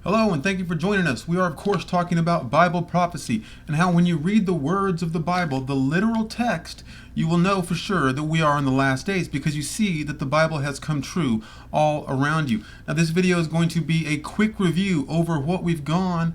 Hello, and thank you for joining us. We are, of course, talking about Bible prophecy and how when you read the words of the Bible, the literal text, you will know for sure that we are in the last days because you see that the Bible has come true all around you. Now, this video is going to be a quick review over what we've gone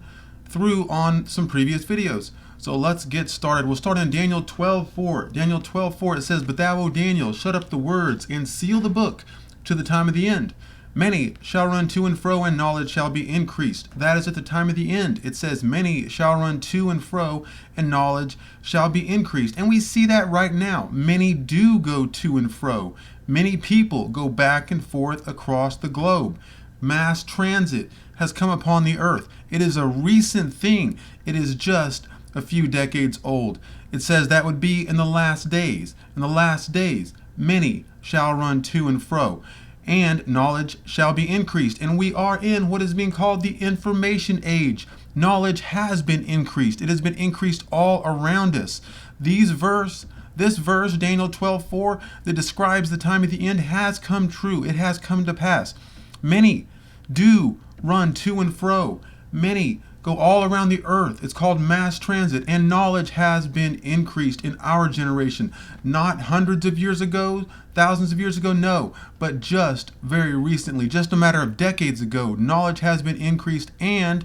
through on some previous videos. So let's get started. We'll start in Daniel 12:4. Daniel 12:4, it says, "But thou, O Daniel, shut up the words and seal the book to the time of the end. Many shall run to and fro, and knowledge shall be increased." That is at the time of the end. It says, many shall run to and fro, and knowledge shall be increased. And we see that right now. Many do go to and fro. Many people go back and forth across the globe. Mass transit has come upon the earth. It is a recent thing. It is just a few decades old. It says that would be in the last days. In the last days, many shall run to and fro, and knowledge shall be increased. And we are in what is being called the information age. Knowledge has been increased. It has been increased all around us. This verse, Daniel 12:4, that describes the time of the end has come true. It has come to pass. Many do run to and fro. Many go all around the earth. It's called mass transit, and knowledge has been increased in our generation. Not hundreds of years ago, thousands of years ago, no, but just very recently, just a matter of decades ago, knowledge has been increased and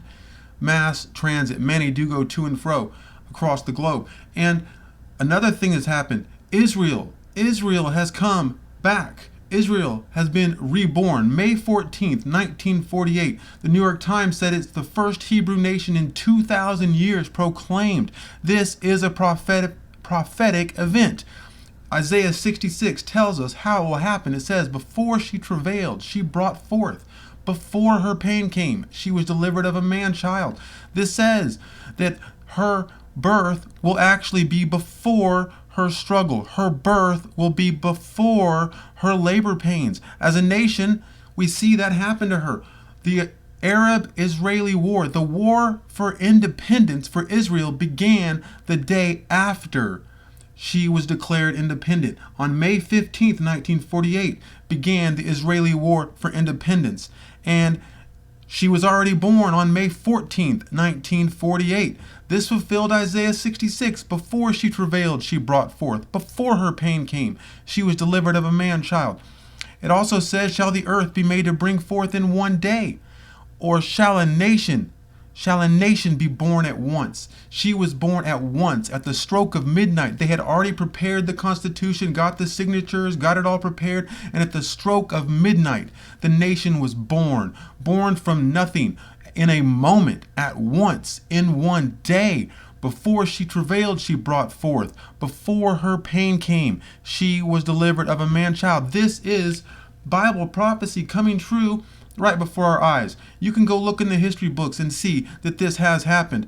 mass transit. Many do go to and fro across the globe. And another thing has happened. Israel has come back. Israel has been reborn. May 14th, 1948, the New York Times said it's the first Hebrew nation in 2,000 years proclaimed. This is a prophetic event. Isaiah 66 tells us how it will happen. It says, "Before she travailed, she brought forth. Before her pain came, she was delivered of a man-child." This says that her birth will actually be before her struggle. Her birth will be before her labor pains. As a nation, we see that happen to her. The Arab-Israeli War, the war for independence for Israel, began the day after she was declared independent. On May 15th, 1948, began the Israeli War for Independence. And she was already born on May 14th, 1948. This fulfilled Isaiah 66. Before she travailed, she brought forth. Before her pain came, she was delivered of a man-child. It also says, "Shall the earth be made to bring forth in one day? Or shall a nation be born at once?" She was born at once, at the stroke of midnight. They had already prepared the Constitution, got the signatures, got it all prepared, and at the stroke of midnight, the nation was born from nothing, in a moment, at once, in one day. Before she travailed, she brought forth. Before her pain came, she was delivered of a man-child. This is Bible prophecy coming true right before our eyes. You can go look in the history books and see that this has happened.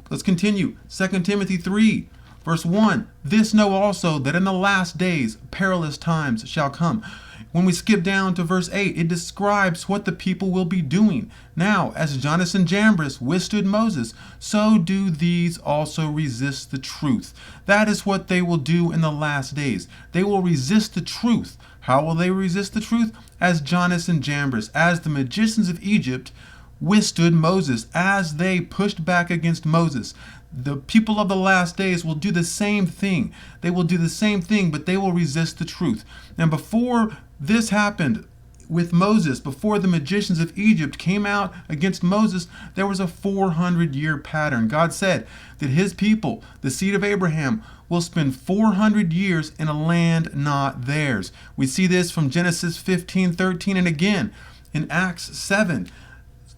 Let's continue. 2 Timothy 3, verse 1. "This know also, that in the last days perilous times shall come." When we skip down to verse 8, it describes what the people will be doing. "Now, as Jannes and Jambres withstood Moses, so do these also resist the truth." That is what they will do in the last days. They will resist the truth. How will they resist the truth? As Jannes and Jambres, as the magicians of Egypt withstood Moses, as they pushed back against Moses. The people of the last days will do the same thing. They will do the same thing, but they will resist the truth. And before this happened with Moses, before the magicians of Egypt came out against Moses, there was a 400-year pattern. God said that his people, the seed of Abraham, will spend 400 years in a land not theirs. We see this from Genesis 15:13, and again in Acts 7.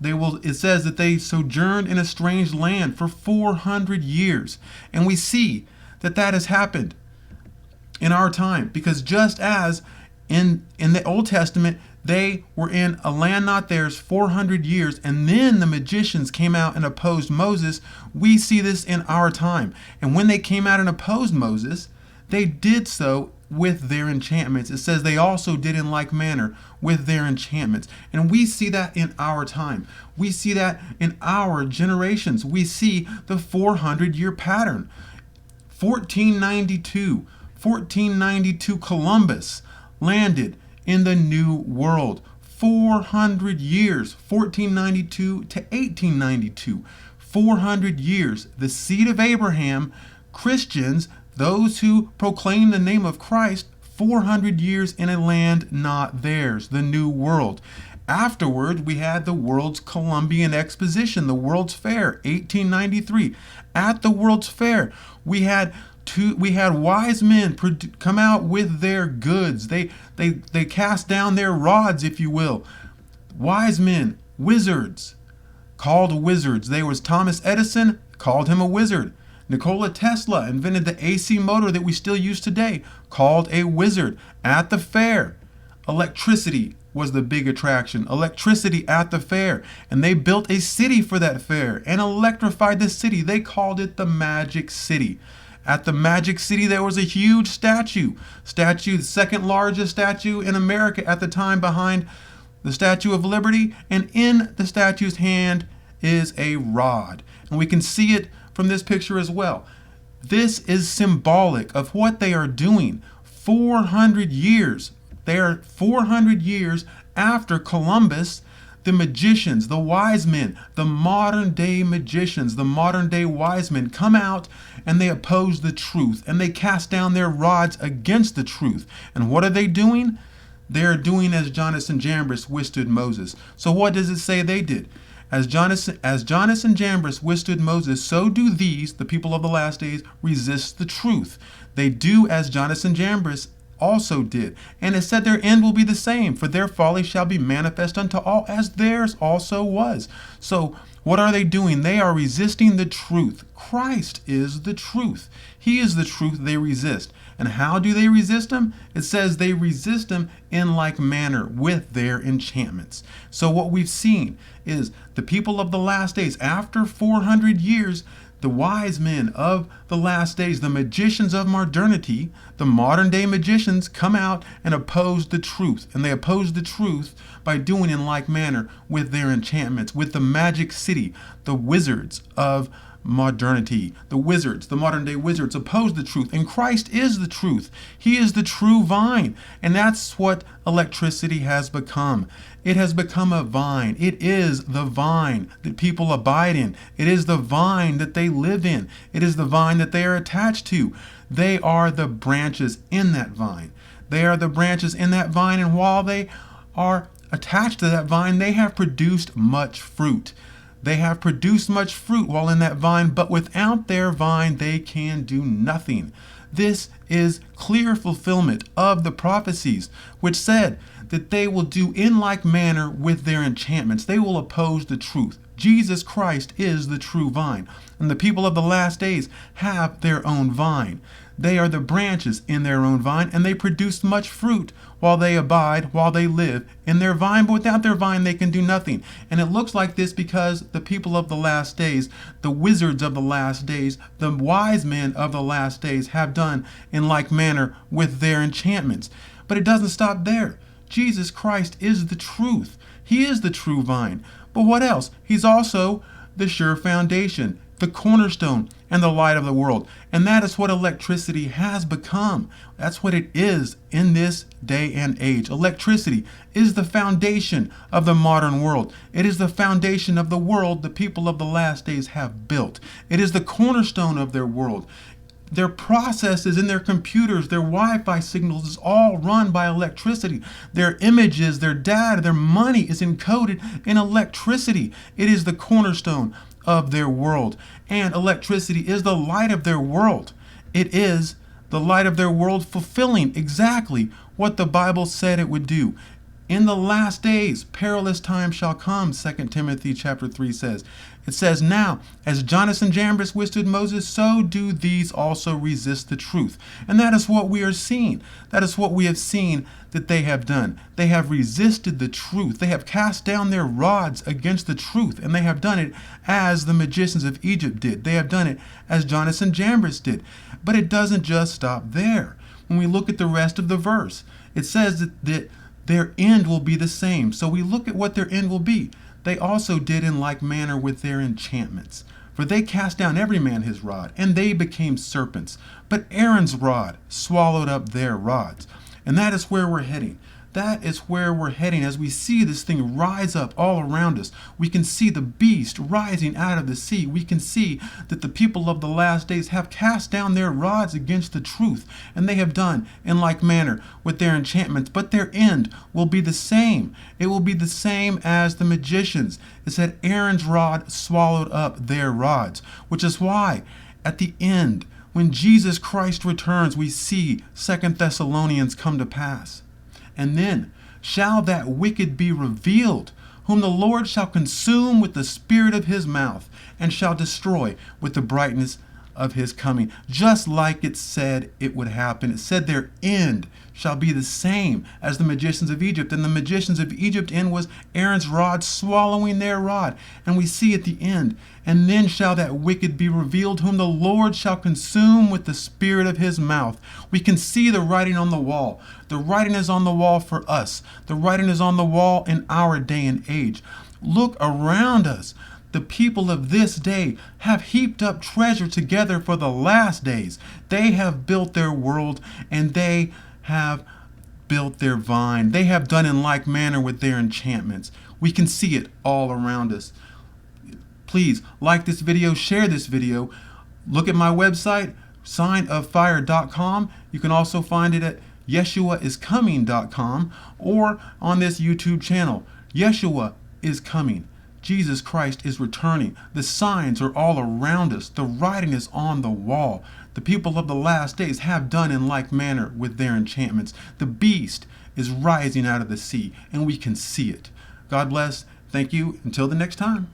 It says that they sojourned in a strange land for 400 years. And we see that that has happened in our time, because just as in the Old Testament, they were in a land not theirs 400 years, and then the magicians came out and opposed Moses. We see this in our time. And when they came out and opposed Moses, they did so with their enchantments. It says they also did in like manner with their enchantments. And we see that in our time. We see that in our generations. We see the 400-year pattern. 1492, Columbus landed in the New World. 400 years, 1492 to 1892. 400 years. The seed of Abraham, Christians, those who proclaim the name of Christ, 400 years in a land not theirs, the New World. Afterward, we had the World's Columbian Exposition, the World's Fair, 1893. At the World's Fair, we had wise men come out with their goods. They cast down their rods, if you will. Wise men, wizards, called wizards. There was Thomas Edison, called him a wizard. Nikola Tesla invented the AC motor that we still use today, called a wizard. At the fair, electricity was the big attraction. Electricity at the fair. And they built a city for that fair and electrified the city. They called it the Magic City. At the Magic City, there was a huge statue. The second largest statue in America at the time, behind the Statue of Liberty. And in the statue's hand is a rod. And we can see it from this picture as well. This is symbolic of what they are doing. 400 years. They are 400 years after Columbus. The magicians, the wise men, the modern day magicians, the modern day wise men come out and they oppose the truth and they cast down their rods against the truth. And what are they doing? They're doing as Jannes and Jambres withstood Moses. So what does it say they did? As Jannes and Jambres withstood Moses, so do these, the people of the last days, resist the truth. They do as Jannes and Jambres also did. And it said their end will be the same, for their folly shall be manifest unto all, as theirs also was. So what are they doing? They are resisting the truth. Christ is the truth. He is the truth they resist. And how do they resist him? It says they resist him in like manner with their enchantments. So what we've seen is the people of the last days, after 400 years, the wise men of the last days, the magicians of modernity, the modern day magicians, come out and oppose the truth. And they oppose the truth by doing in like manner with their enchantments, with the Magic City, the wizards of modernity. The wizards, the modern day wizards, oppose the truth. And Christ is the truth. He is the true vine. And that's what electricity has become. It has become a vine. It is the vine that people abide in. It is the vine that they live in. It is the vine that they are attached to. They are the branches in that vine. They are the branches in that vine, and while they are attached to that vine, they have produced much fruit. They have produced much fruit while in that vine, but without their vine, they can do nothing. This is clear fulfillment of the prophecies, which said that they will do in like manner with their enchantments. They will oppose the truth. Jesus Christ is the true vine, and the people of the last days have their own vine. They are the branches in their own vine, and they produce much fruit while they abide, while they live in their vine. But without their vine, they can do nothing. And it looks like this because the people of the last days, the wizards of the last days, the wise men of the last days have done in like manner with their enchantments. But it doesn't stop there. Jesus Christ is the truth. He is the true vine. But what else? He's also the sure foundation, the cornerstone, and the light of the world. And that is what electricity has become. That's what it is in this day and age. Electricity is the foundation of the modern world. It is the foundation of the world the people of the last days have built. It is the cornerstone of their world. Their processes in their computers, their Wi-Fi signals is all run by electricity. Their images, their data, their money is encoded in electricity. It is the cornerstone of their world. And electricity is the light of their world. It is the light of their world, fulfilling exactly what the Bible said it would do. In the last days, perilous times shall come, 2 Timothy chapter 3 says. It says, now, as Jannes and Jambres withstood Moses, so do these also resist the truth. And that is what we are seeing. That is what we have seen that they have done. They have resisted the truth. They have cast down their rods against the truth. And they have done it as the magicians of Egypt did. They have done it as Jannes and Jambres did. But it doesn't just stop there. When we look at the rest of the verse, it says that their end will be the same. So we look at what their end will be. They also did in like manner with their enchantments. For they cast down every man his rod, and they became serpents. But Aaron's rod swallowed up their rods. And that is where we're heading. That is where we're heading as we see this thing rise up all around us. We can see the beast rising out of the sea. We can see that the people of the last days have cast down their rods against the truth, and they have done in like manner with their enchantments. But their end will be the same. It will be the same as the magicians. It said Aaron's rod swallowed up their rods, which is why at the end, when Jesus Christ returns, we see 2 Thessalonians come to pass. And then shall that wicked be revealed, whom the Lord shall consume with the spirit of his mouth, and shall destroy with the brightness of his coming. Just like it said it would happen. It said their end shall be the same as the magicians of Egypt. And the magicians of Egypt end was Aaron's rod swallowing their rod. And we see at the end, and then shall that wicked be revealed, whom the Lord shall consume with the spirit of his mouth. We can see the writing on the wall. The writing is on the wall for us. The writing is on the wall in our day and age. Look around us. The people of this day have heaped up treasure together for the last days. They have built their world, and they have built their vine. They have done in like manner with their enchantments. We can see it all around us. Please like this video, share this video. Look at my website, signoffire.com. You can also find it at yeshuaiscoming.com or on this YouTube channel. Yeshua is coming. Jesus Christ is returning. The signs are all around us. The writing is on the wall. The people of the last days have done in like manner with their enchantments. The beast is rising out of the sea, and we can see it. God bless. Thank you. Until the next time.